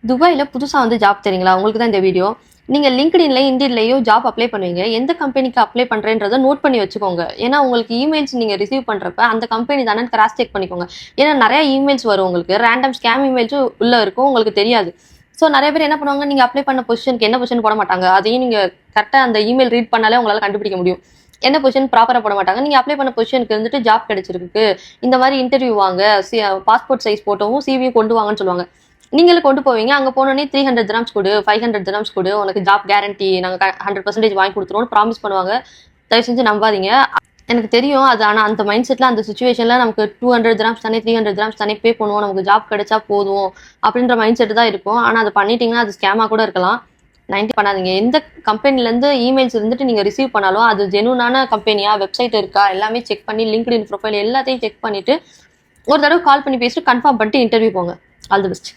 துபாயில புதுசா வந்து ஜாப் தெரியுங்களா? உங்களுக்கு தான் இந்த வீடியோ. நீங்க LinkedInல, Indeedலயோ ஜாப் அப்ளை பண்ணுவீங்க. எந்த கம்பெனிக்கு அப்ளை பண்றேன்றத நோட் பண்ணி வச்சுக்கோங்க. ஏன்னா, உங்களுக்கு இமெயில்ஸ் நீங்க ரிசீவ் பண்றப்ப, அந்த கம்பெனி தானேன்னு கிராஸ் செக் பண்ணிக்கோங்க. ஏன்னா, நெறைய இமெயில்ஸ் வரும் உங்களுக்கு. ரேண்டம் ஸ்கேம் இமெயில்ஸும் உள்ள இருக்கும். உங்களுக்கு தெரியாது. ஸோ நெறைய பேர் என்ன பண்ணுவாங்க, நீங்க அப்ளை பண்ண பொசிஷனுக்கு என்ன பொசிஷன் போட மாட்டாங்க. அதையும் நீங்க கரெக்ட்டா அந்த இமெயில் ரீட் பண்ணாலே உங்களால கண்டுபிடிக்க முடியும். என்ன பொசிஷன் ப்ராப்பரா போட மாட்டாங்க. நீங்க அப்ளை பண்ண பொசிஷனுக்கு இருந்துட்டு ஜாப் கிடைச்சிருக்கு. இந்த மாரி இன்டர்வியூ வாங்க. பாஸ்போர்ட் சைஸ் ஃபோட்டோவும், சிவியும் கொண்டு வாங்கன்னு சொல்லுவாங்க. நீங்களும் கொண்டு போவீங்க. அங்க போனோனே 300 திரம்ஸ் கொடு, 500 திரம்ஸ் கொடு. உனக்கு ஜாப் கேரண்டி நாங்க 100% வாங்கி குடுத்துருவோம்னு ப்ராமிஸ் பண்ணுவாங்க. தயவு செஞ்சு நம்பாதீங்க. எனக்கு தெரியும். அது ஆனா அந்த மைண்ட் செட்ல அந்த சிச்சுவேஷன்ல நமக்கு 200 திரம்ஸ் தானே, 300 திரம்ஸ் தானே பே பண்ணுவோம். நமக்கு ஜாப் கிடைச்சா போதும் அப்படின்ற மைண்ட் செட் தான் இருக்கும். ஆனா அது பண்ணிட்டீங்கன்னா அது ஸ்கேமா கூட இருக்கலாம். 90 பண்ணாதீங்க. எந்த கம்பெனிலேருந்து இமெயில்ஸ் இருந்துட்டு நீங்க ரிசீவ் பண்ணாலும் அது ஜெனூனான கம்பெனியா, வெப்சைட் இருக்கா எல்லாமே செக் பண்ணி LinkedIn ப்ரொஃபைல் எல்லாத்தையும் செக் பண்ணிட்டு ஒரு தடவை கால் பண்ணி பேசிட்டு கன்ஃபார்ம் பண்ணிட்டு இன்டர்வியூ போங்க. All the best.